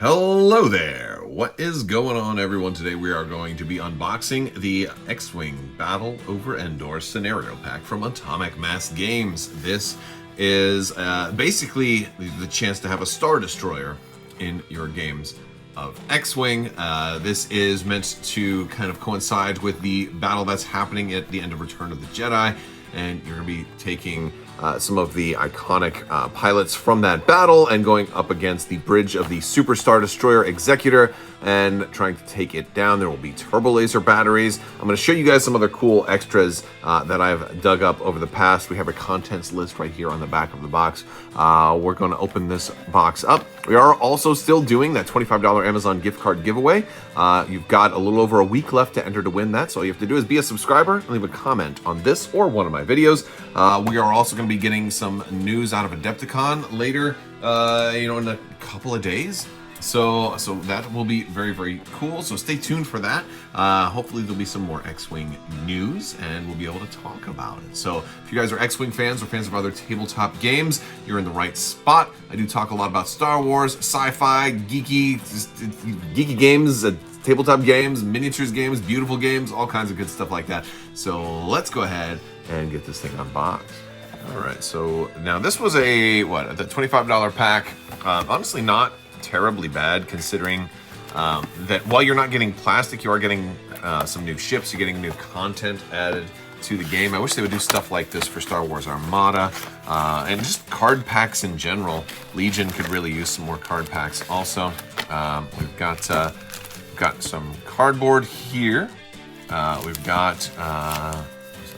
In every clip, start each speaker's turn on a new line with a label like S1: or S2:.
S1: Hello there! What is going on, everyone? Today we are going to be unboxing the X-Wing Battle over Endor scenario pack from Atomic Mass Games. This is basically the chance to have a Star Destroyer in your games of X-Wing. This is meant to kind of coincide with the battle that's happening at the end of Return of the Jedi, and you're going to be taking some of the iconic pilots from that battle and going up against the bridge of the Super Star Destroyer Executor and trying to take it down. There will be turbo laser batteries. I'm going to show you guys some other cool extras that I've dug up over the past. We have a contents list right here on the back of the box. We're going to open this box up. We are also still doing that $25 Amazon gift card giveaway. You've got a little over a week left to enter to win that, so all you have to do is be a subscriber and leave a comment on this or one of my videos. We are also going to be getting some news out of Adepticon later, in a couple of days. So that will be very, very cool. So stay tuned for that. Hopefully there'll be some more X-Wing news and we'll be able to talk about it. So if you guys are X-Wing fans or fans of other tabletop games, you're in the right spot. I do talk a lot about Star Wars, sci-fi, geeky games, tabletop games, miniatures games, beautiful games, all kinds of good stuff like that. So let's go ahead and get this thing unboxed. All right, so now this was the $25 pack. Honestly, not terribly bad considering that while you're not getting plastic, you are getting some new ships, you're getting new content added to the game. I wish they would do stuff like this for Star Wars Armada and just card packs in general. Legion could really use some more card packs also. We've got some cardboard here. We've got a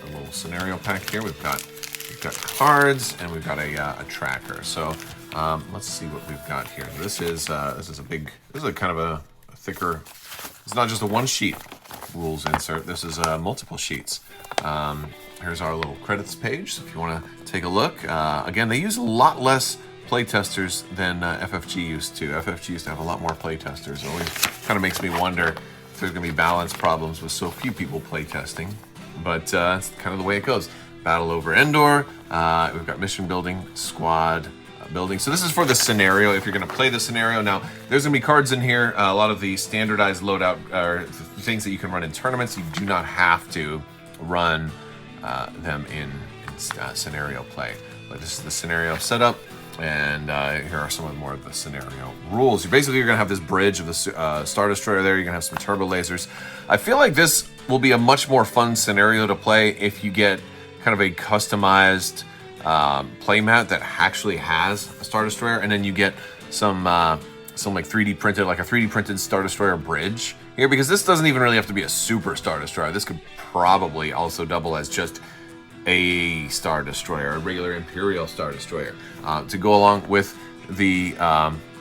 S1: little scenario pack here. We've got cards and we've got a tracker. So let's see what we've got here. This is a kind of a thicker. It's not just a one sheet rules insert. This is multiple sheets. Here's our little credits page. So if you want to take a look, again, they use a lot less playtesters than FFG used to. FFG used to have a lot more playtesters. It always kind of makes me wonder if there's going to be balance problems with so few people playtesting. But it's kind of the way it goes. Battle over Endor. We've got mission building, squad building. So this is for the scenario, if you're going to play the scenario. Now, there's going to be cards in here. A lot of the standardized loadout are things that you can run in tournaments. You do not have to run them in scenario play. But this is the scenario setup. And here are some of the scenario rules. You're going to have this bridge of the Star Destroyer there. You're going to have some turbo lasers. I feel like this will be a much more fun scenario to play if you get kind of a customized playmat that actually has a Star Destroyer, and then you get some like 3D printed, like a 3D printed Star Destroyer bridge here, because this doesn't even really have to be a super Star Destroyer. This could probably also double as just a Star Destroyer, a regular Imperial Star Destroyer. To go along with the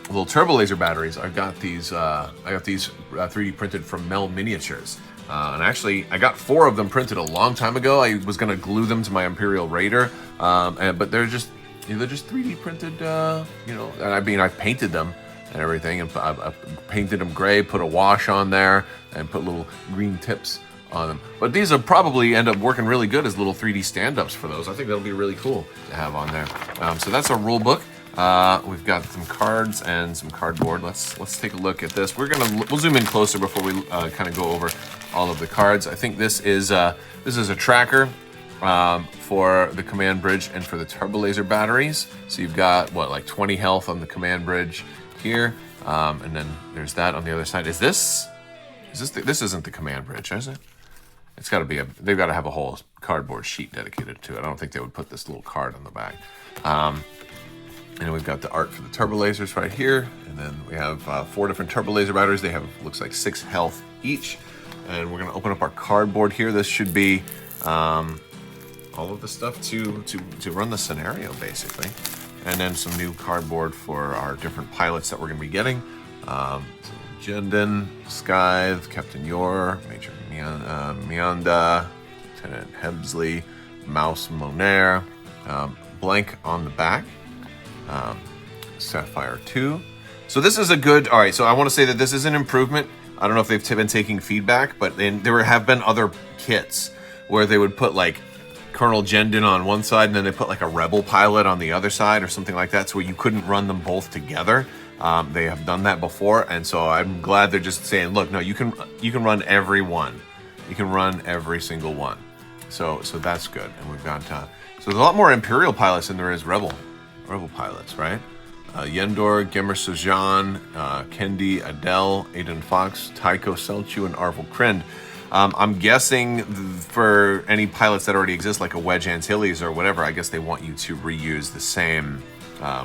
S1: little turbo laser batteries, I got these 3D printed from Mel Miniatures. And actually, I got 4 of them printed a long time ago. I was going to glue them to my Imperial Raider, but they're just 3D printed. I painted them and everything, and I painted them gray, put a wash on there, and put little green tips on them. But these will probably end up working really good as little 3D stand-ups for those. I think that'll be really cool to have on there. So that's our rule book. We've got some cards and some cardboard. Let's take a look at this. We'll zoom in closer before we kind of go over all of the cards. I think this is a tracker for the command bridge and for the turbo laser batteries. So you've got like 20 health on the command bridge here, and then there's that on the other side. This isn't the command bridge, is it? It's got to be they've got to have a whole cardboard sheet dedicated to it. I don't think they would put this little card on the back. And we've got the art for the turbo lasers right here. And then we have 4 different turbo laser batteries. They have, looks like 6 health each. And we're gonna open up our cardboard here. This should be all of the stuff to run the scenario, basically. And then some new cardboard for our different pilots that we're gonna be getting. Jendon, Scythe, Captain Yor, Major Mianda, Lieutenant Hebsley, Mouse Monair, blank on the back. Sapphire 2. So this is a good, all right, so I want to say that this is an improvement. I don't know if they've been taking feedback, but there have been other kits where they would put like Colonel Jendon on one side and then they put like a Rebel pilot on the other side or something like that, so you couldn't run them both together. They have done that before, and so I'm glad they're just saying, look, no, you can run every one. You can run every single one. So that's good. And we've got so there's a lot more Imperial pilots than there is Rebel pilots, right? Endor, Gemmer Sojan, Kendi, Adele, Aiden Fox, Tycho Selchu, and Arvel Krind. I'm guessing for any pilots that already exist, like a Wedge Antilles or whatever, I guess they want you to reuse the same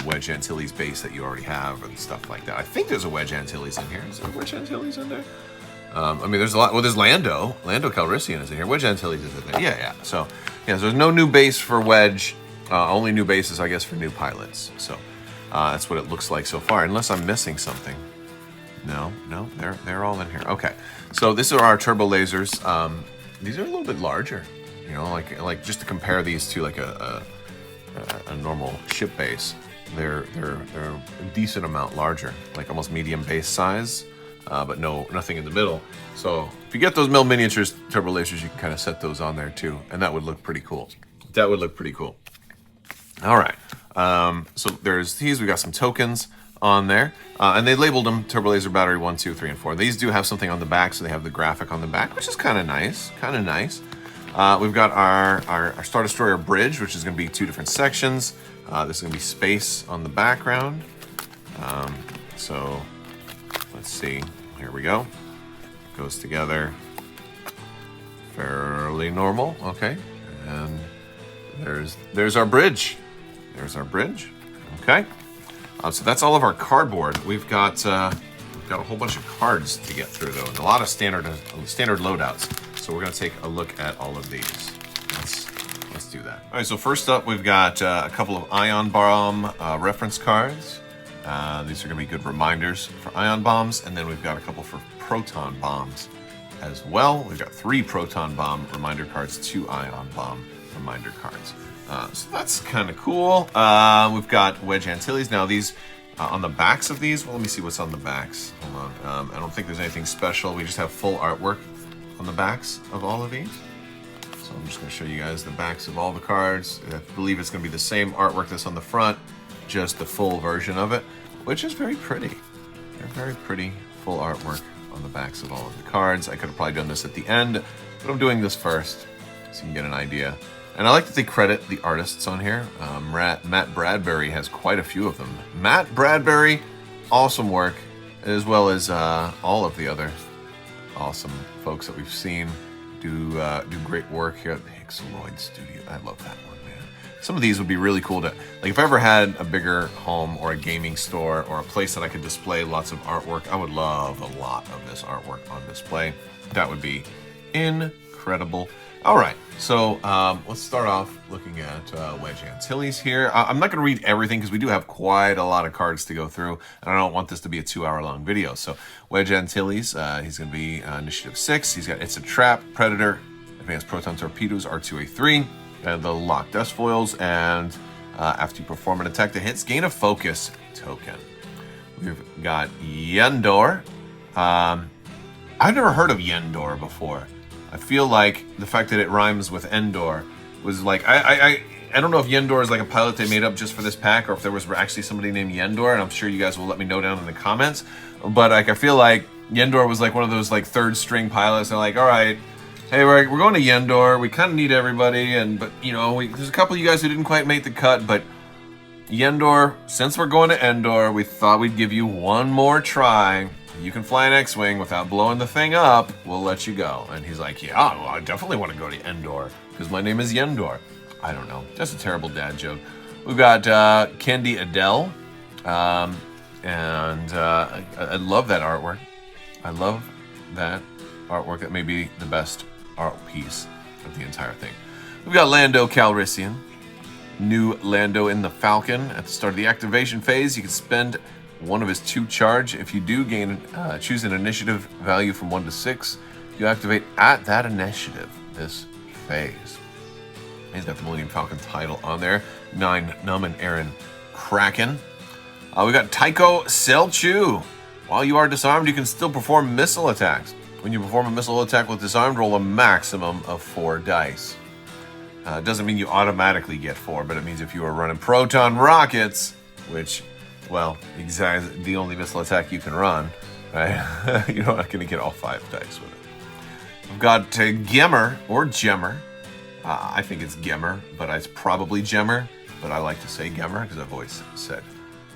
S1: Wedge Antilles base that you already have and stuff like that. I think there's a Wedge Antilles in here. Is there a Wedge Antilles in there? I mean, there's a lot. Well, there's Lando Calrissian is in here. Wedge Antilles is in there. Yeah. So there's no new base for Wedge. Only new bases, I guess, for new pilots. So that's what it looks like so far, unless I'm missing something. No, they're all in here. Okay, so these are our turbo lasers. These are a little bit larger, you know, like just to compare these to like a normal ship base. They're a decent amount larger, like almost medium base size, but nothing in the middle. So if you get those mill miniatures turbo lasers, you can kind of set those on there too, and that would look pretty cool. All right. So there's these. We got some tokens on there, and they labeled them Turbo Laser Battery 1, 2, 3, and 4. These do have something on the back, so they have the graphic on the back, which is kind of nice. We've got our Star Destroyer bridge, which is going to be 2 different sections. This is going to be space on the background. So let's see. Here we go. Goes together fairly normal. Okay, and there's our bridge. Okay. So that's all of our cardboard. We've got a whole bunch of cards to get through, though, and a lot of standard loadouts. So we're going to take a look at all of these. Let's do that. All right. So first up, we've got a couple of ion bomb reference cards. These are going to be good reminders for ion bombs, and then we've got a couple for proton bombs as well. We've got 3 proton bomb reminder cards, 2 ion bomb reminder cards. So that's kind of cool. We've got Wedge Antilles. Now these, on the backs of these, well, let me see what's on the backs. Hold on. I don't think there's anything special. We just have full artwork on the backs of all of these. So I'm just going to show you guys the backs of all the cards. I believe it's going to be the same artwork that's on the front, just the full version of it, which is very pretty. They're very pretty full artwork on the backs of all of the cards. I could have probably done this at the end, but I'm doing this first so you can get an idea. And I like that they credit the artists on here. Matt Bradbury has quite a few of them. Matt Bradbury, awesome work, as well as all of the other awesome folks that we've seen do great work here at the Hixaloid Studio. I love that one, man. Some of these would be really cool to, like, if I ever had a bigger home or a gaming store or a place that I could display lots of artwork, I would love a lot of this artwork on display. That would be incredible. All right, so let's start off looking at Wedge Antilles here. I'm not going to read everything because we do have quite a lot of cards to go through, and I don't want this to be a 2-hour-long video. So Wedge Antilles, he's going to be Initiative 6. He's got It's a Trap, Predator, Advanced Proton Torpedoes, R2A3, and the Locked Dust Foils, and after you perform an attack that hits, gain a Focus token. We've got Endor. I've never heard of Endor before. I feel like the fact that it rhymes with Endor was like, I don't know if Endor is like a pilot they made up just for this pack, or if there was actually somebody named Endor, and I'm sure you guys will let me know down in the comments. But like, I feel like Endor was like one of those like 3rd string pilots. They're like, all right, hey, we're going to Endor. We kind of need everybody, but you know, there's a couple of you guys who didn't quite make the cut, but Endor, since we're going to Endor, we thought we'd give you one more try. You can fly an X-Wing without blowing the thing up, we'll let you go. And he's like, yeah, well, I definitely want to go to Endor, because my name is Endor. I don't know. That's a terrible dad joke. We've got Kendi Adele. And I love that artwork. I love that artwork. That may be the best art piece of the entire thing. We've got Lando Calrissian. New Lando in the Falcon. At the start of the activation phase, you can spend one of his 2 charge. If you do choose an initiative value from 1 to 6, you activate at that initiative this phase. He's got the Millennium Falcon title on there. 9 Num and Aaron Kraken. We got Tycho Selchu. While you are disarmed, you can still perform missile attacks. When you perform a missile attack with disarmed, roll a maximum of 4 dice. It doesn't mean you automatically get 4, but it means if you are running proton rockets, which well, exactly the only missile attack you can run, right? You're not going to get all 5 dice with it. We've got Gemmer or Gemmer. I think it's Gemmer, but it's probably Gemmer. But I like to say Gemmer because I've always said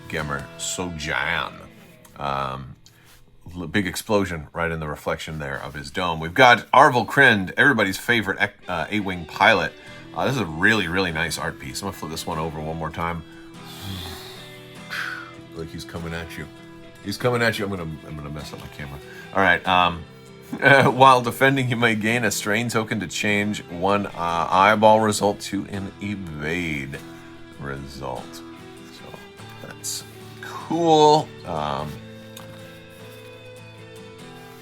S1: Gemmer Sojan. Big explosion right in the reflection there of his dome. We've got Arvel Krind, everybody's favorite 8-wing pilot. This is a really, really nice art piece. I'm going to flip this one over one more time. Like he's coming at you. He's coming at you. I'm gonna mess up my camera. All right. While defending, you may gain a strain token to change one eyeball result to an evade result. So that's cool.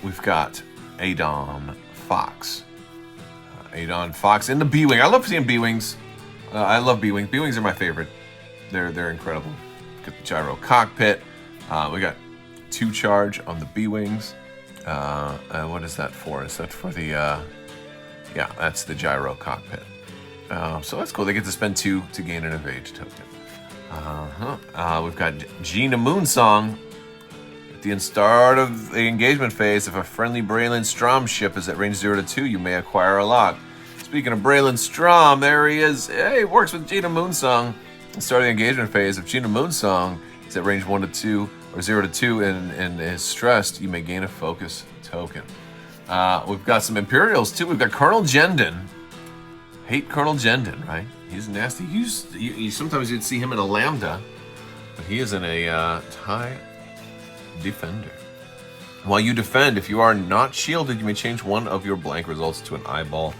S1: We've got Adon Fox. Adon Fox in the B-wing. I love seeing B-wings. I love B-wings. B-wings are my favorite. They're incredible. Got the gyro cockpit. We got 2 charge on the B-wings. What is that for? Is that for the... yeah, that's the gyro cockpit. So that's cool. They get to spend 2 to gain an evade token. We've got Gina Moonsong. At the start of the engagement phase, if a friendly Braylon Strom ship is at range 0 to 2, you may acquire a lock. Speaking of Braylon Strom, there he is. Hey, it works with Gina Moonsong. At the start of the engagement phase, if Gina Moonsong is at range 1 to 2 or 0 to 2 and is stressed, you may gain a focus token. We've got some Imperials too. We've got Colonel Jendon. Hate Colonel Jendon, right? He's nasty. Sometimes you'd see him in a Lambda, but he is in a TIE Defender. While you defend, if you are not shielded, you may change one of your blank results to an eyeball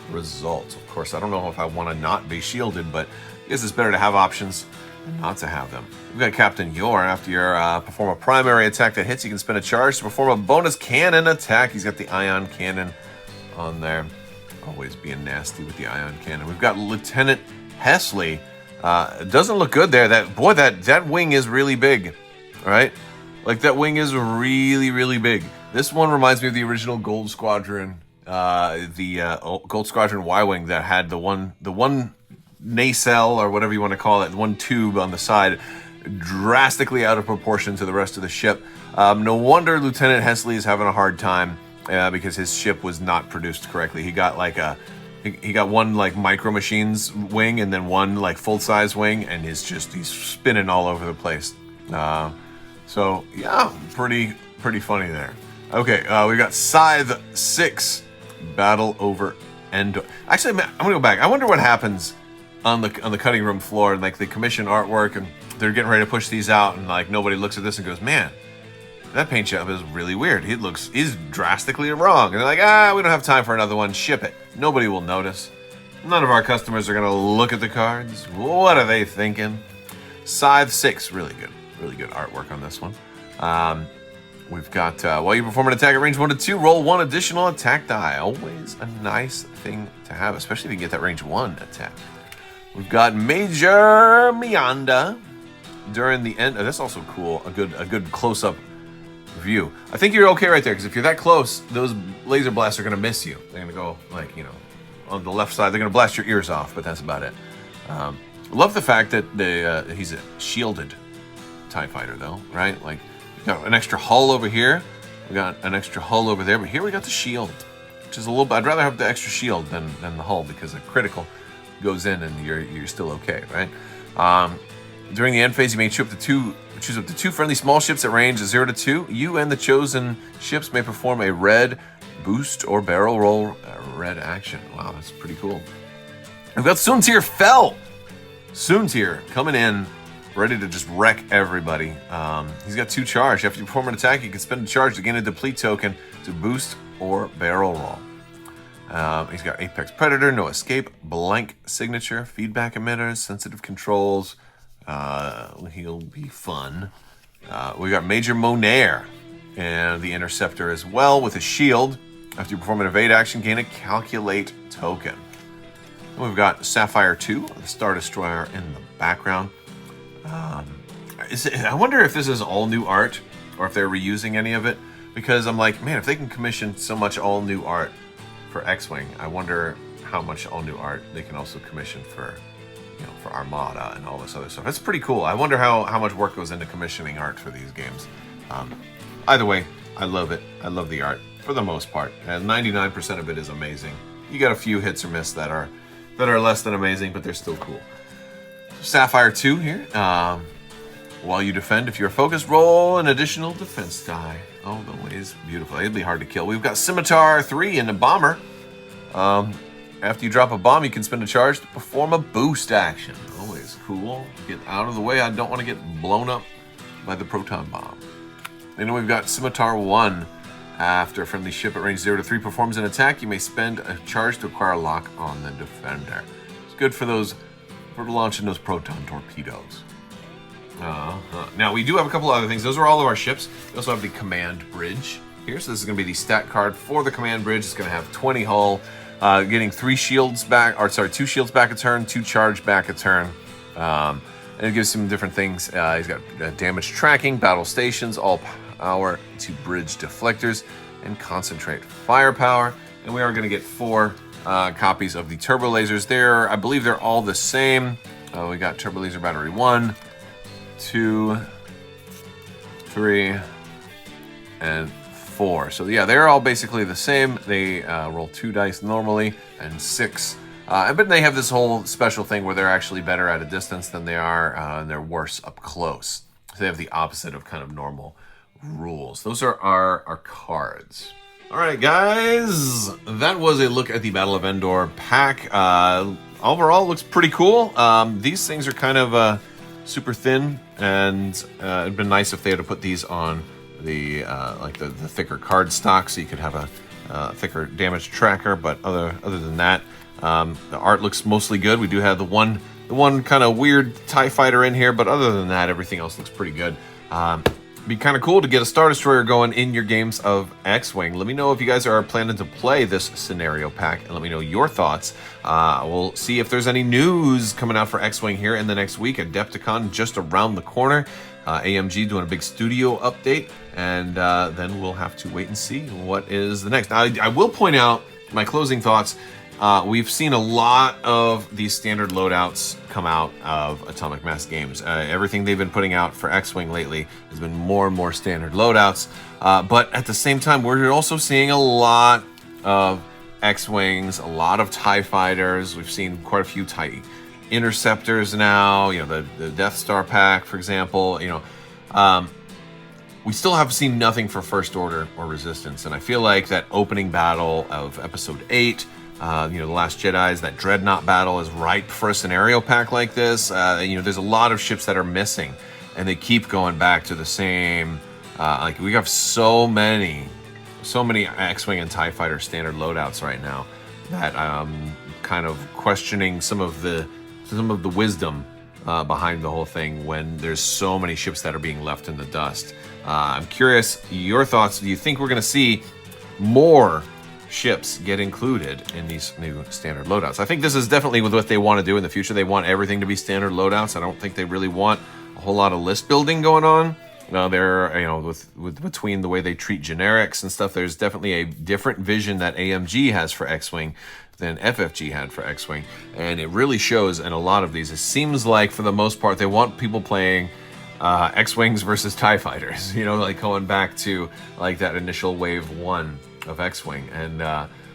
S1: result. Of course, I don't know if I want to not be shielded, but I guess it's better to have options than not to have them. We've got Captain Yor. After you perform a primary attack that hits, you can spend a charge to perform a bonus cannon attack. He's got the ion cannon on there. Always being nasty with the ion cannon. We've got Lieutenant Hesley. It doesn't look good there. That wing is really big, right? Like, that wing is really, really big. This one reminds me of the original Gold Squadron, Gold Squadron Y-wing that had the one nacelle, or whatever you want to call it, one tube on the side, drastically out of proportion to the rest of the ship. No wonder Lieutenant Hesley is having a hard time because his ship was not produced correctly. He got he got one like Micro Machines wing and then one like full-size wing, and he's spinning all over the place. So yeah, pretty funny there. Okay, we got Scythe 6, Battle over Endor. Actually, I'm gonna go back. I wonder what happens on the cutting room floor, and like they commission artwork, and they're getting ready to push these out, and like nobody looks at this and goes, "Man, that paint job is really weird. He's drastically wrong." And they're like, we don't have time for another one. Ship it. Nobody will notice. None of our customers are gonna look at the cards. What are they thinking? Scythe 6, really good artwork on this one. We've got, while you perform an attack at range 1 to 2, roll 1 additional attack die. Always a nice thing to have, especially if you can get that range 1 attack. We've got Major Mianda during the end. That's also cool. A good close-up view. I think you're okay right there, because if you're that close, those laser blasts are going to miss you. They're going to go, like, on the left side. They're going to blast your ears off, but that's about it. Love the fact that he's a shielded TIE fighter, though, right? Like, we got an extra hull over here. We got an extra hull over there, but here we got the shield, which is a little bit. I'd rather have the extra shield than the hull, because a critical goes in and you're still okay, right? During the end phase, you may choose up to 2 friendly small ships at range 0 to 2. You and the chosen ships may perform a red boost or barrel roll red action. Wow, that's pretty cool. We've got Soontir Fel. Soontir coming in, ready to just wreck everybody. He's got 2 charge. After you perform an attack, you can spend a charge to gain a deplete token to boost or barrel roll. He's got Apex Predator, no escape, blank signature, feedback emitters, sensitive controls. He'll be fun. We got Major Monair and the Interceptor as well with a shield. After you perform an evade action, gain a calculate token. And we've got Sapphire 2, the Star Destroyer in the background. I wonder if this is all new art or if they're reusing any of it, because I'm like, man, if they can commission so much all new art for X-Wing, I wonder how much all new art they can also commission for, you know, for Armada and all this other stuff. It's pretty cool. I wonder how much work goes into commissioning art for these games. Either way, I love it. I love the art for the most part, and 99% of it is amazing. You got a few hits or miss that are less than amazing, but they're still cool. Sapphire 2 here. While you defend, if you're focused, roll an additional defense die. Oh, the way is beautiful. It'd be hard to kill. We've got Scimitar 3 and a Bomber. After you drop a bomb, you can spend a charge to perform a boost action. Always cool. Get out of the way. I don't want to get blown up by the proton bomb. And then we've got Scimitar 1. After a friendly ship at range 0 to 3 performs an attack, you may spend a charge to acquire a lock on the defender. It's good for launching those proton torpedoes. Now, we do have a couple other things. Those are all of our ships. We also have the command bridge here. So this is going to be the stat card for the command bridge. It's going to have 20 hull, getting 2 shields back a turn, 2 charge back a turn. And it gives some different things. He's got damage tracking, battle stations, all power to bridge deflectors, and concentrate firepower. And we are going to get 4 copies of the turbo lasers. I believe they're all the same. We got turbo laser battery 1, 2, 3, and 4. So yeah, they're all basically the same. They roll 2 dice normally and 6. But they have this whole special thing where they're actually better at a distance than they are, and they're worse up close. So they have the opposite of kind of normal rules. Those are our cards. All right, guys, that was a look at the Battle of Endor pack. Overall, looks pretty cool. These things are kind of super thin, and it'd been nice if they had to put these on the like the thicker card stock, so you could have a thicker damage tracker. But other than that, the art looks mostly good. We do have the one kind of weird TIE fighter in here, but other than that, everything else looks pretty good. Be kind of cool to get a Star Destroyer going in your games of X-Wing. Let me know if you guys are planning to play this scenario pack, and let me know your thoughts. We'll see if there's any news coming out for X-Wing here in the next week. Adepticon just around the corner. AMG doing a big studio update, and then we'll have to wait and see what is the next. I will point out my closing thoughts. We've seen a lot of these standard loadouts come out of Atomic Mass Games. Everything they've been putting out for X-Wing lately has been more and more standard loadouts. But at the same time, we're also seeing a lot of X-Wings, a lot of TIE fighters. We've seen quite a few TIE interceptors now. You know, the Death Star pack, for example. You know, we still have seen nothing for First Order or Resistance. And I feel like that opening battle of Episode 8, you know, The Last Jedi's, that Dreadnought battle is ripe for a scenario pack like this. You know, there's a lot of ships that are missing, and they keep going back to the same. Like, we have so many X-Wing and TIE Fighter standard loadouts right now that I'm kind of questioning some of the wisdom behind the whole thing when there's so many ships that are being left in the dust. I'm curious your thoughts. Do you think we're going to see more ships get included in these new standard loadouts? I think this is definitely what they want to do in the future. They want everything to be standard loadouts. I don't think they really want a whole lot of list building going on. They're, you know, with between the way they treat generics and stuff, there's definitely a different vision that AMG has for X-Wing than FFG had for X-Wing, and it really shows in a lot of these. It seems like for the most part they want people playing X-Wings versus TIE fighters, you know, like going back to like that initial wave 1 of X-Wing, and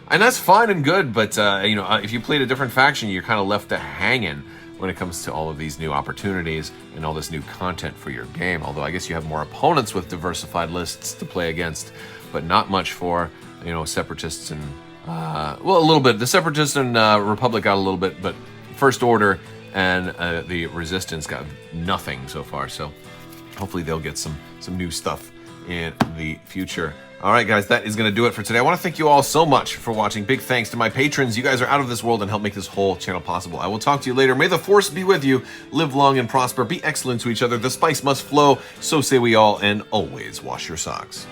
S1: that's fine and good, but you know, if you played a different faction, you're kind of left hanging when it comes to all of these new opportunities and all this new content for your game. Although I guess you have more opponents with diversified lists to play against, but not much for, you know, Separatists and well, a little bit. The Separatists and Republic got a little bit, but First Order and the Resistance got nothing so far. So hopefully they'll get some new stuff in the future. All right, guys, that is going to do it for today. I want to thank you all so much for watching. Big thanks to my patrons. You guys are out of this world and help make this whole channel possible. I will talk to you later. May the Force be with you. Live long and prosper. Be excellent to each other. The spice must flow. So say we all, and always wash your socks.